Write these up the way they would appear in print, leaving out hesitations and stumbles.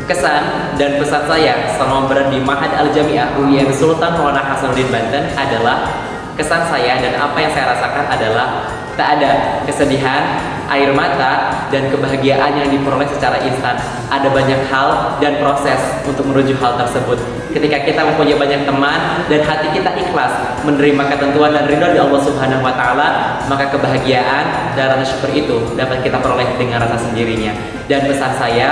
Kesan dan pesan saya selama berada di Ma'had Al-Jami'ah UIN Sultan Maulana Hasanuddin Banten adalah kesan saya dan apa yang saya rasakan adalah tak ada kesedihan, air mata, dan kebahagiaan yang diperoleh secara instan. Ada banyak hal dan proses untuk menuju hal tersebut. Ketika kita mempunyai banyak teman dan hati kita ikhlas menerima ketentuan dan ridho dari Allah Subhanahu wa Ta'ala, maka kebahagiaan dan rasa syukur itu dapat kita peroleh dengan rasa sendirinya. Dan pesan saya,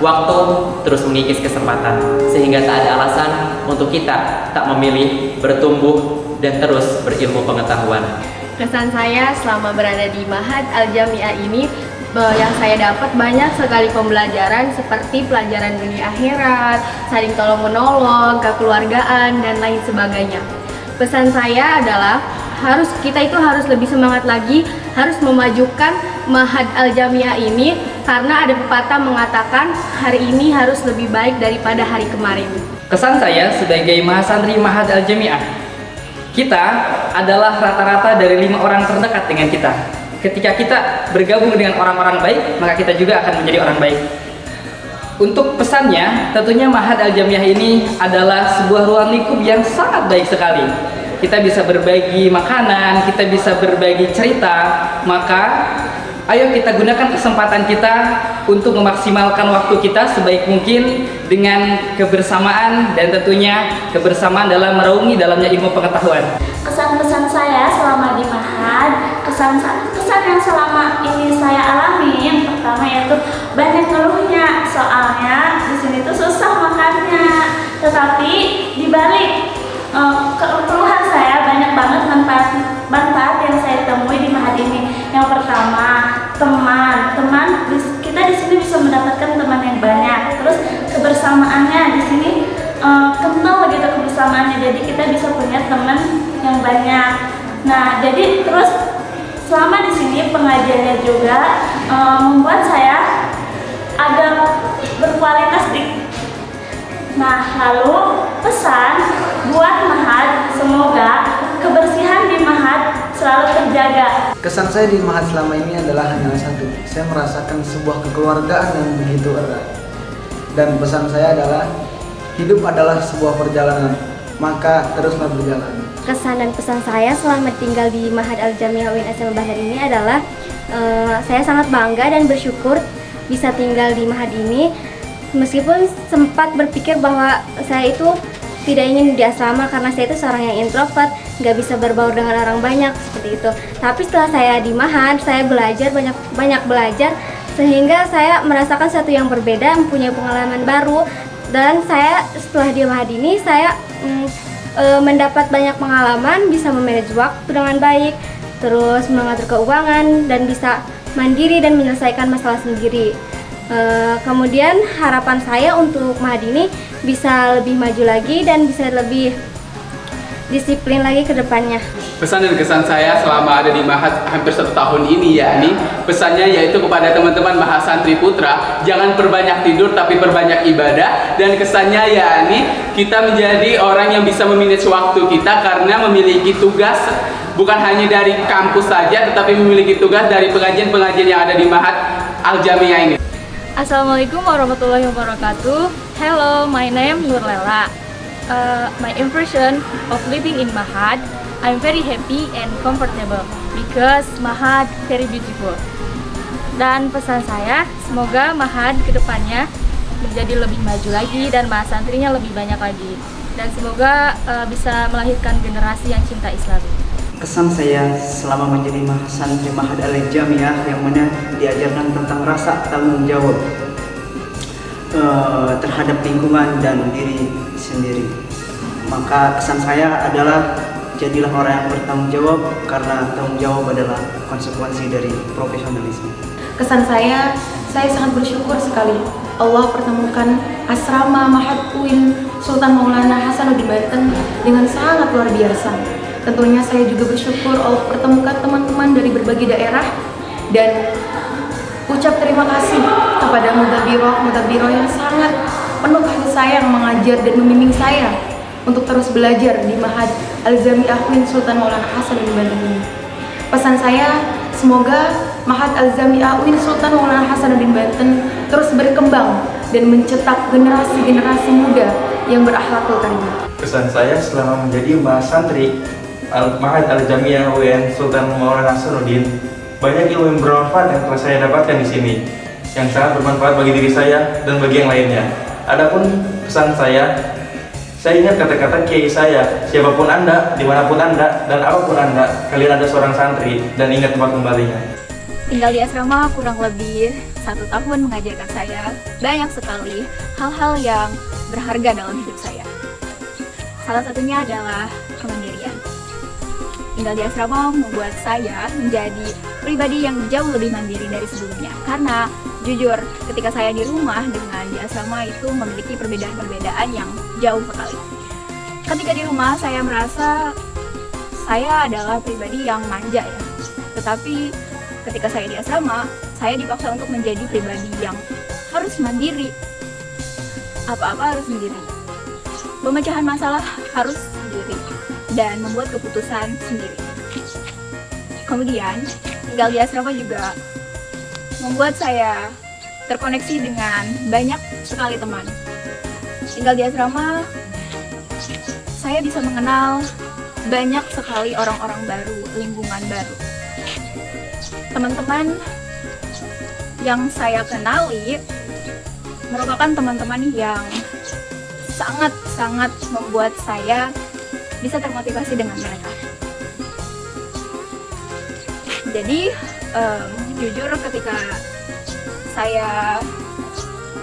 waktu terus mengikis kesempatan sehingga tak ada alasan untuk kita tak memilih bertumbuh dan terus berilmu pengetahuan. Kesan saya selama berada di Ma'had Al-Jami'ah ini yang saya dapat banyak sekali pembelajaran seperti pelajaran dunia akhirat, saling tolong menolong, kekeluargaan, dan lain sebagainya. Pesan saya adalah kita itu harus lebih semangat lagi, harus memajukan Ma'had Al-Jami'ah ini karena ada pepatah mengatakan hari ini harus lebih baik daripada hari kemarin. Kesan saya sebagai mahasantri Ma'had Al-Jami'ah, kita adalah rata-rata dari 5 orang terdekat dengan kita. Ketika kita bergabung dengan orang-orang baik, maka kita juga akan menjadi orang baik. Untuk pesannya, tentunya Ma'had Al-Jami'ah ini adalah sebuah ruang lingkup yang sangat baik sekali. Kita bisa berbagi makanan, kita bisa berbagi cerita, maka ayo kita gunakan kesempatan kita untuk memaksimalkan waktu kita sebaik mungkin dengan kebersamaan dan tentunya kebersamaan dalam meraungi dalamnya ilmu pengetahuan. Kesan-kesan saya selama di Ma'had, kesan yang selama ini saya alami, yang pertama yaitu banyak keluhnya, soalnya di sini tuh susah makannya. Tetapi di balik keluhan saya banyak banget manfaat yang saya temui di Ma'had ini. Yang pertama, teman kita di sini bisa mendapatkan teman yang banyak. Terus kebersamaannya di sini kental gitu kebersamaannya. Jadi kita bisa punya teman yang banyak. Nah, jadi terus selama di sini pengajiannya juga membuat saya agak berkualitas Nah, lalu pesan buat Ma'had, semoga kebersihan di Ma'had selalu terjaga. Kesan saya di Ma'had selama ini adalah hanya satu. Saya merasakan sebuah kekeluargaan yang begitu erat. Dan pesan saya adalah hidup adalah sebuah perjalanan, maka teruslah berjalan. Kesan dan pesan saya selama tinggal di Ma'had Al-Jami'ah UIN SM Bahar ini adalah saya sangat bangga dan bersyukur bisa tinggal di Ma'had ini. Meskipun sempat berpikir bahwa saya itu tidak ingin di asrama karena saya itu seorang yang introvert, nggak bisa berbaur dengan orang banyak seperti itu. Tapi setelah saya di Ma'had, saya belajar banyak belajar sehingga saya merasakan sesuatu yang berbeda, mempunyai pengalaman baru. Dan saya setelah di Ma'had ini saya mendapat banyak pengalaman, bisa memanage waktu dengan baik, terus mengatur keuangan dan bisa mandiri dan menyelesaikan masalah sendiri. Kemudian harapan saya untuk Ma'had ini bisa lebih maju lagi dan bisa lebih disiplin lagi ke depannya. Pesan dan kesan saya selama ada di Ma'had hampir 1 tahun ini, yakni pesannya yaitu kepada teman-teman Mahasantri Putra, jangan perbanyak tidur tapi perbanyak ibadah. Dan kesannya yakni kita menjadi orang yang bisa memanage waktu kita karena memiliki tugas bukan hanya dari kampus saja, tetapi memiliki tugas dari pengajian-pengajian yang ada di Ma'had Al-Jami'ah ini. Assalamualaikum warahmatullahi wabarakatuh. Hello, my name Nurlela. My impression of living in Ma'had, I'm very happy and comfortable because Ma'had very beautiful. Dan pesan saya, semoga Ma'had kedepannya menjadi lebih maju lagi dan mahasantrinya lebih banyak lagi. Dan semoga bisa melahirkan generasi yang cinta Islam. Kesan saya selama menjadi mahasantri Ma'had Al-Jami'ah yang mana diajarkan tentang rasa tanggung jawab terhadap lingkungan dan diri sendiri. Maka kesan saya adalah jadilah orang yang bertanggung jawab karena tanggung jawab adalah konsekuensi dari profesionalisme. Kesan saya sangat bersyukur sekali Allah pertemukan asrama Ma'had UIN Sultan Maulana Hasanuddin Banten dengan sangat luar biasa. Tentunya saya juga bersyukur Allah pertemukan teman-teman dari berbagai daerah dan ucap terima kasih kepada mudabiroh yang sangat penuh kasih sayang mengajar dan membimbing saya untuk terus belajar di Ma'had Al-Jami'ah UIN Sultan Maulana Hasanuddin Banten ini. Pesan saya, semoga Ma'had Al-Jami'ah UIN Sultan Maulana Hasanuddin Banten terus berkembang dan mencetak generasi-generasi muda yang berakhlakul karimah. Kesan saya selama menjadi santri Ma'had Al-Jami'ah UIN Sultan Maulana Hasanuddin, banyak ilmu yang bermanfaat yang telah saya dapatkan di sini, yang sangat bermanfaat bagi diri saya dan bagi yang lainnya. Adapun pesan saya ingat kata-kata kiai saya, siapapun Anda, dimanapun Anda, dan apapun Anda, kalian ada seorang santri dan ingat tempat kembalinya. Tinggal di asrama kurang lebih 1 tahun mengajarkan saya banyak sekali hal-hal yang berharga dalam hidup saya. Salah satunya adalah kemandirian. Tinggal di asrama membuat saya menjadi pribadi yang jauh lebih mandiri dari sebelumnya. Karena jujur, ketika saya di rumah dengan di asrama itu memiliki perbedaan-perbedaan yang jauh sekali. Ketika di rumah saya merasa saya adalah pribadi yang manja ya. Tetapi ketika saya di asrama, saya dipaksa untuk menjadi pribadi yang harus mandiri. Apa-apa harus sendiri. Pemecahan masalah harus sendiri dan membuat keputusan sendiri. Kemudian, tinggal di asrama juga membuat saya terkoneksi dengan banyak sekali teman. Tinggal di asrama, saya bisa mengenal banyak sekali orang-orang baru, lingkungan baru. Teman-teman yang saya kenali merupakan teman-teman yang sangat-sangat membuat saya bisa termotivasi dengan mereka. Jadi, jujur ketika saya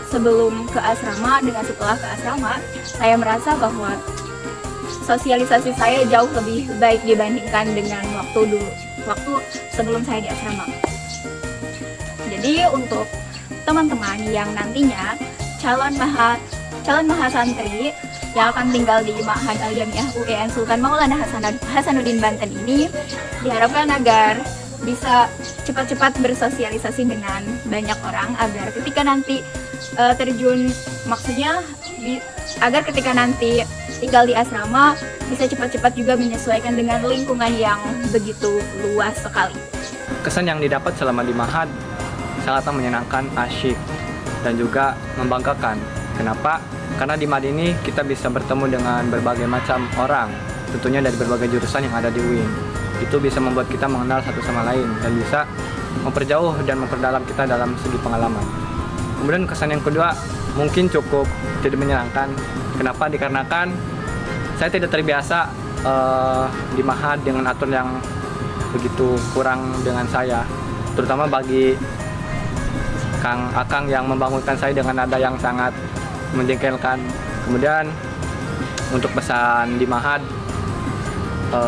sebelum ke asrama dengan setelah ke asrama, saya merasa bahwa sosialisasi saya jauh lebih baik dibandingkan dengan waktu sebelum saya di asrama. Jadi untuk teman-teman yang nantinya calon mahasantri yang akan tinggal di Ma'had Al-Jami'ah UIN Sultan Maulana Hasanuddin Banten ini, diharapkan agar bisa cepat-cepat bersosialisasi dengan banyak orang agar ketika nanti agar ketika nanti tinggal di asrama bisa cepat-cepat juga menyesuaikan dengan lingkungan yang begitu luas sekali. Kesan yang didapat selama di Ma'had sangatlah menyenangkan, asyik, dan juga membanggakan. Kenapa? Karena di Ma'had ini kita bisa bertemu dengan berbagai macam orang, tentunya dari berbagai jurusan yang ada di UIN. Itu bisa membuat kita mengenal satu sama lain dan bisa memperjauh dan memperdalam kita dalam segi pengalaman. Kemudian kesan yang kedua mungkin cukup tidak menyenangkan. Kenapa? Dikarenakan saya tidak terbiasa di Ma'had dengan aturan yang begitu kurang dengan saya, terutama bagi Kang Akang yang membangunkan saya dengan nada yang sangat menjengkelkan. Kemudian untuk pesan di Ma'had,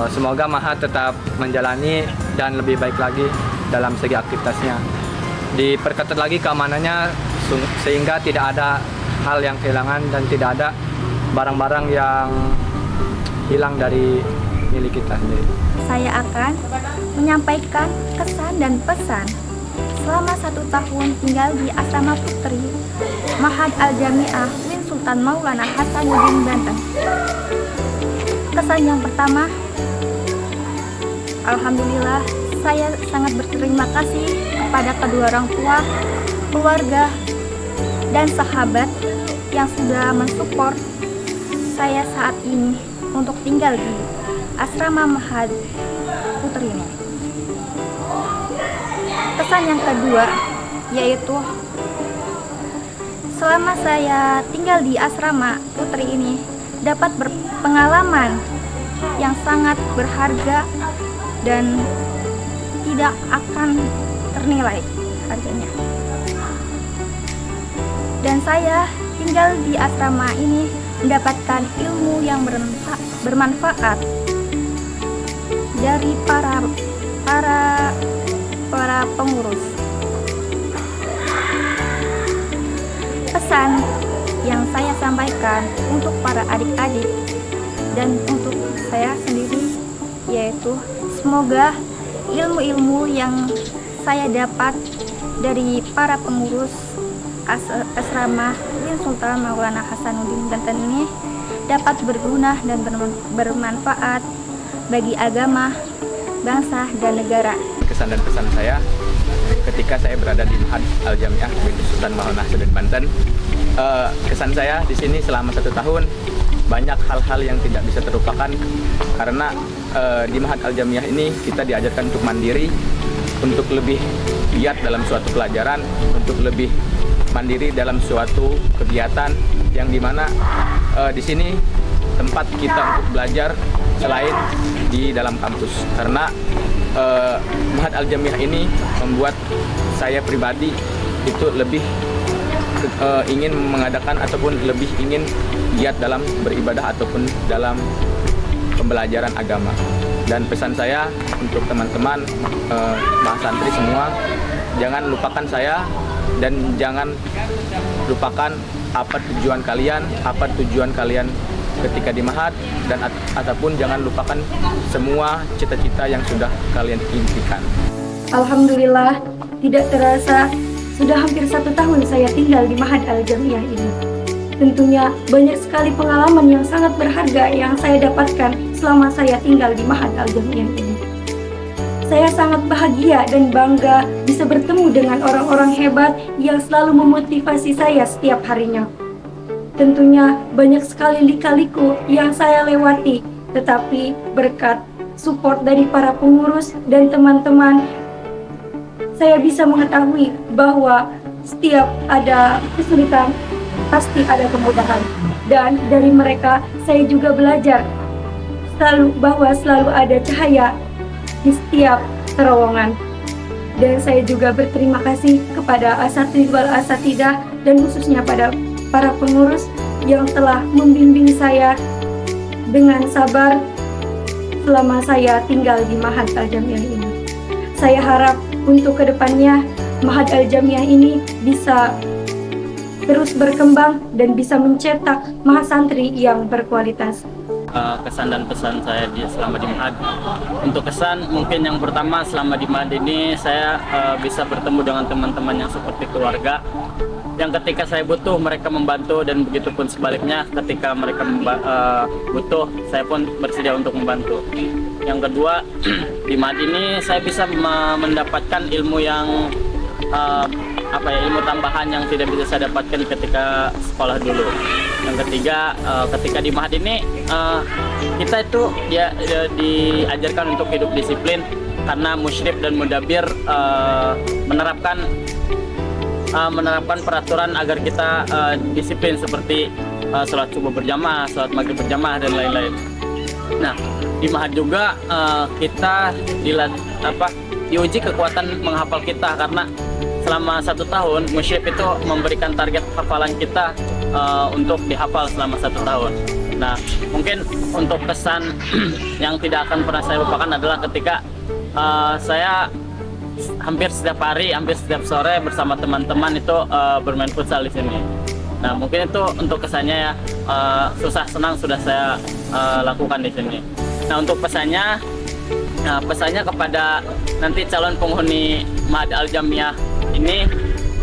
semoga Ma'had tetap menjalani dan lebih baik lagi dalam segi aktivitasnya. Diperketat lagi keamanannya sehingga tidak ada hal yang kehilangan dan tidak ada barang-barang yang hilang dari milik kita sendiri. Saya akan menyampaikan kesan dan pesan selama 1 tahun tinggal di Asrama Putri Ma'had Al-Jami'ah UIN Sultan Maulana Hasanuddin Banten. Kesan yang pertama, alhamdulillah saya sangat berterima kasih kepada kedua orang tua, keluarga, dan sahabat yang sudah mensupport saya saat ini untuk tinggal di Asrama Ma'had Putri ini. Kesan yang kedua yaitu selama saya tinggal di Asrama Putri ini dapat berpengalaman yang sangat berharga dan tidak akan ternilai harganya. Dan saya tinggal di asrama ini mendapatkan ilmu yang bermanfaat dari para pengurus. Pesan yang saya sampaikan untuk para adik-adik dan untuk saya sendiri yaitu semoga ilmu-ilmu yang saya dapat dari para pengurus asrama UIN Sultan Maulana Hasanuddin Banten ini dapat berguna dan bermanfaat bagi agama, bangsa, dan negara. Kesan dan pesan saya ketika saya berada di Ma'had Al-Jami'ah UIN Sultan Maulana Hasanuddin Banten, kesan saya di sini selama 1 tahun banyak hal-hal yang tidak bisa terlupakan karena di Ma'had Al-Jamiah ini kita diajarkan untuk mandiri, untuk lebih giat dalam suatu pelajaran, untuk lebih mandiri dalam suatu kegiatan yang dimana di sini tempat kita untuk belajar selain di dalam kampus karena Ma'had Al-Jamiah ini membuat saya pribadi itu lebih ingin mengadakan ataupun lebih ingin giat dalam beribadah ataupun dalam pembelajaran agama. Dan pesan saya untuk teman-teman mahasantri semua, jangan lupakan saya dan jangan lupakan apa tujuan kalian ketika di Ma'had dan ataupun jangan lupakan semua cita-cita yang sudah kalian impikan. Alhamdulillah, tidak terasa sudah hampir 1 tahun saya tinggal di Ma'had Al-Jamiah ini. Tentunya banyak sekali pengalaman yang sangat berharga yang saya dapatkan selama saya tinggal di Ma'had Al-Jamiah ini. Saya sangat bahagia dan bangga bisa bertemu dengan orang-orang hebat yang selalu memotivasi saya setiap harinya. Tentunya banyak sekali lika-liku yang saya lewati, tetapi berkat support dari para pengurus dan teman-teman, saya bisa mengetahui bahwa setiap ada kesulitan, pasti ada kemudahan. Dan dari mereka, saya juga belajar selalu ada cahaya di setiap terowongan. Dan saya juga berterima kasih kepada asatidz wal asatidah dan khususnya pada para pengurus yang telah membimbing saya dengan sabar selama saya tinggal di Ma'had Al-Jamiah ini. Saya harap untuk kedepannya Ma'had Al-Jamiah ini bisa terus berkembang dan bisa mencetak mahasantri yang berkualitas. Kesan dan pesan saya selama di Ma'had. Untuk kesan mungkin yang pertama selama di Ma'had ini saya bisa bertemu dengan teman-teman yang seperti keluarga, yang ketika saya butuh mereka membantu dan begitu pun sebaliknya ketika mereka butuh saya pun bersedia untuk membantu. Yang kedua di Ma'had ini saya bisa mendapatkan ilmu yang ilmu tambahan yang tidak bisa saya dapatkan ketika sekolah dulu. Yang ketiga, ketika di Ma'had ini kita itu diajarkan untuk hidup disiplin karena musyrif dan mudabbir menerapkan peraturan agar kita disiplin seperti sholat subuh berjamaah, sholat maghrib berjamaah dan lain-lain. Nah, di Ma'had juga kita diuji kekuatan menghafal kita karena selama 1 tahun musyrif itu memberikan target hafalan kita untuk dihafal selama 1 tahun. Nah, mungkin untuk kesan yang tidak akan pernah saya lupakan adalah ketika saya hampir setiap hari, hampir setiap sore bersama teman-teman itu bermain futsal di sini. Nah, mungkin itu untuk kesannya ya, susah senang sudah saya lakukan di sini. Nah, untuk pesannya kepada nanti calon penghuni Ma'had Al-Jamiah ini,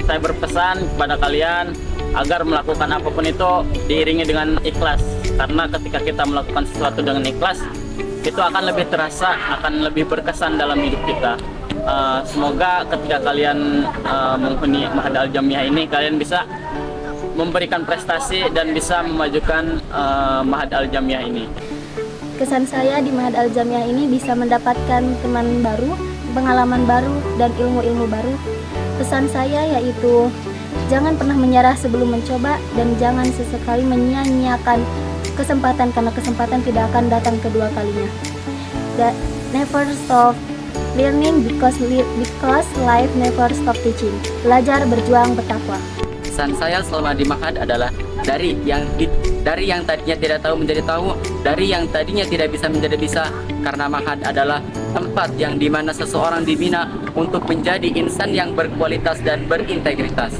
saya berpesan kepada kalian agar melakukan apapun itu diiringi dengan ikhlas, karena ketika kita melakukan sesuatu dengan ikhlas itu akan lebih terasa, akan lebih berkesan dalam hidup kita. Semoga ketika kalian menghuni Ma'had Al-Jamiah ini kalian bisa memberikan prestasi dan bisa memajukan Ma'had Al-Jamiah ini. Kesan saya di Ma'had Al-Jamiah ini bisa mendapatkan teman baru, pengalaman baru, dan ilmu-ilmu baru. Pesan saya yaitu jangan pernah menyerah sebelum mencoba dan jangan sesekali menyia-nyiakan kesempatan karena kesempatan tidak akan datang kedua kalinya. Never stop learning because life never stop teaching. Belajar, berjuang, bertakwa. Pesan saya selama di Ma'had adalah dari yang tadinya tidak tahu menjadi tahu, dari yang tadinya tidak bisa menjadi bisa, karena Ma'had adalah tempat yang dimana seseorang dibina untuk menjadi insan yang berkualitas dan berintegritas.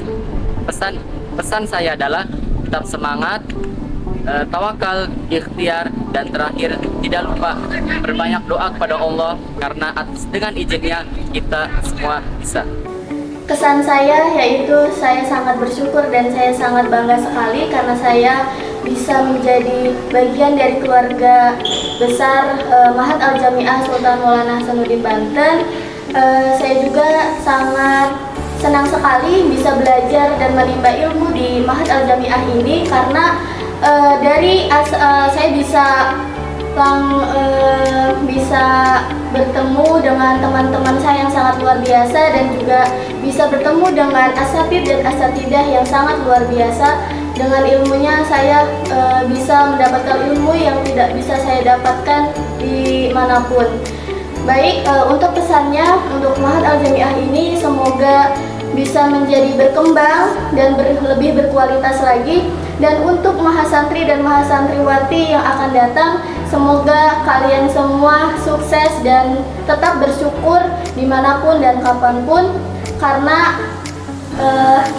Pesan saya adalah tetap semangat, tawakal, ikhtiar, dan terakhir tidak lupa berbanyak doa kepada Allah karena dengan izinnya kita semua bisa. Kesan saya yaitu saya sangat bersyukur dan saya sangat bangga sekali karena saya bisa menjadi bagian dari keluarga besar Ma'had Al-Jamiah Sultan Maulana Hasanuddin Banten. Saya juga sangat senang sekali bisa belajar dan menimba ilmu di Ma'had Al-Jami'ah ini karena saya bisa bertemu dengan teman-teman saya yang sangat luar biasa dan juga bisa bertemu dengan asatidz dan asatidah yang sangat luar biasa. Dengan ilmunya saya bisa mendapatkan ilmu yang tidak bisa saya dapatkan dimanapun. Baik, untuk pesannya untuk Ma'had Al-Jami'ah ini semoga bisa menjadi berkembang dan lebih berkualitas lagi. Dan untuk mahasantri dan mahasantriwati yang akan datang, semoga kalian semua sukses dan tetap bersyukur dimanapun dan kapanpun, karena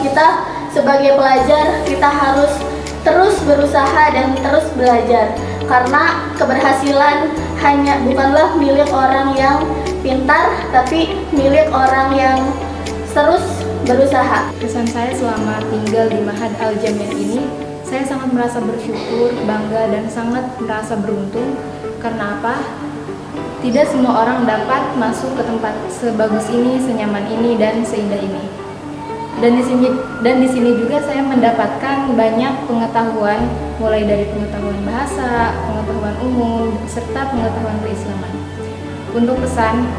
kita sebagai pelajar kita harus terus berusaha dan terus belajar, karena keberhasilan bukanlah milik orang yang pintar, tapi milik orang yang terus berusaha. Kesan saya selama tinggal di Ma'had Al-Jami'ah ini, saya sangat merasa bersyukur, bangga, dan sangat merasa beruntung. Karena apa? Tidak semua orang dapat masuk ke tempat sebagus ini, senyaman ini, dan seindah ini. Dan di sini juga saya mendapatkan banyak pengetahuan, mulai dari pengetahuan bahasa, pengetahuan umum, serta pengetahuan keislaman. Untuk pesan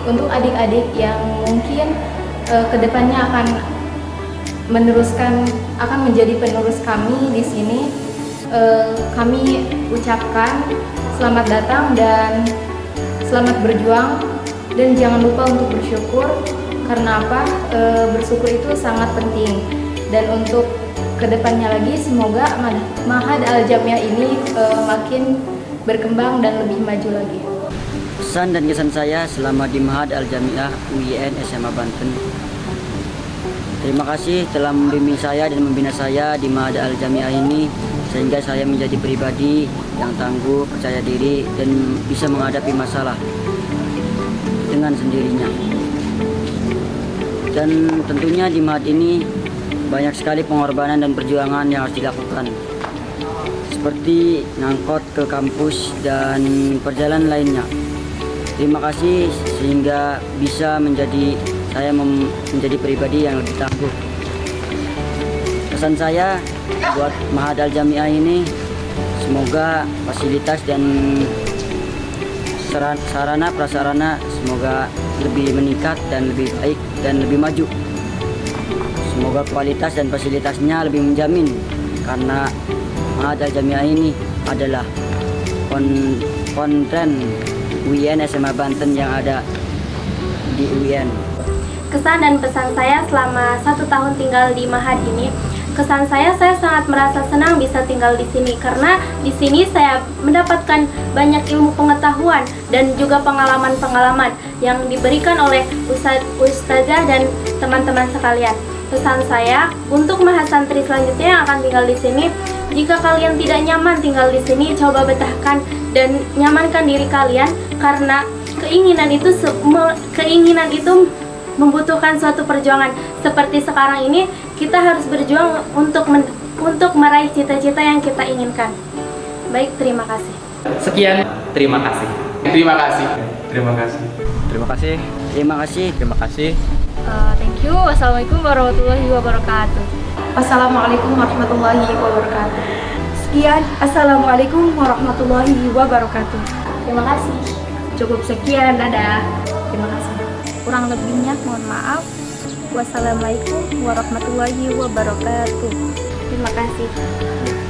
untuk adik-adik yang mungkin kedepannya akan menjadi penerus kami di sini, kami ucapkan selamat datang dan selamat berjuang, dan jangan lupa untuk bersyukur. Karena apa? Bersyukur itu sangat penting. Dan untuk kedepannya lagi, semoga Ma'had Al-Jami'ah ini makin berkembang dan lebih maju lagi. Pesan dan kesan saya selama di Ma'had Al-Jami'ah UIN SMA Banten. Terima kasih telah membimbing saya dan membina saya di Ma'had Al-Jami'ah ini, sehingga saya menjadi pribadi yang tangguh, percaya diri, dan bisa menghadapi masalah dengan sendirinya. Dan tentunya di Ma'had ini banyak sekali pengorbanan dan perjuangan yang harus dilakukan, seperti ngangkot ke kampus dan perjalanan lainnya. Terima kasih sehingga bisa saya menjadi pribadi yang lebih tangguh. Pesan saya buat Ma'had Al-Jami'ah ini, semoga fasilitas dan sarana prasarana semoga lebih meningkat dan lebih baik dan lebih maju. Semoga kualitas dan fasilitasnya lebih menjamin, karena Ma'had Al-Jami'ah ini adalah kontren UIN SMA Banten yang ada di UIN. Kesan dan pesan saya selama 1 tahun tinggal di Ma'had ini, kesan saya sangat merasa senang bisa tinggal di sini, karena di sini saya mendapatkan banyak ilmu pengetahuan dan juga pengalaman-pengalaman yang diberikan oleh ustazah dan teman-teman sekalian. Pesan saya untuk mahasantri selanjutnya yang akan tinggal di sini, jika kalian tidak nyaman tinggal di sini, coba betahkan dan nyamankan diri kalian, karena keinginan itu membutuhkan suatu perjuangan. Seperti sekarang ini, kita harus berjuang untuk meraih cita-cita yang kita inginkan. Baik, terima kasih. Sekian. Terima kasih. Terima kasih. Terima kasih. Terima kasih. Terima kasih. Terima kasih. Thank you. Wassalamualaikum warahmatullahi wabarakatuh. Wassalamualaikum warahmatullahi wabarakatuh. Sekian, Assalamualaikum warahmatullahi wabarakatuh. Terima kasih. Cukup sekian, dadah. Terima kasih. Kurang lebihnya mohon maaf. Wassalamualaikum warahmatullahi wabarakatuh. Terima kasih.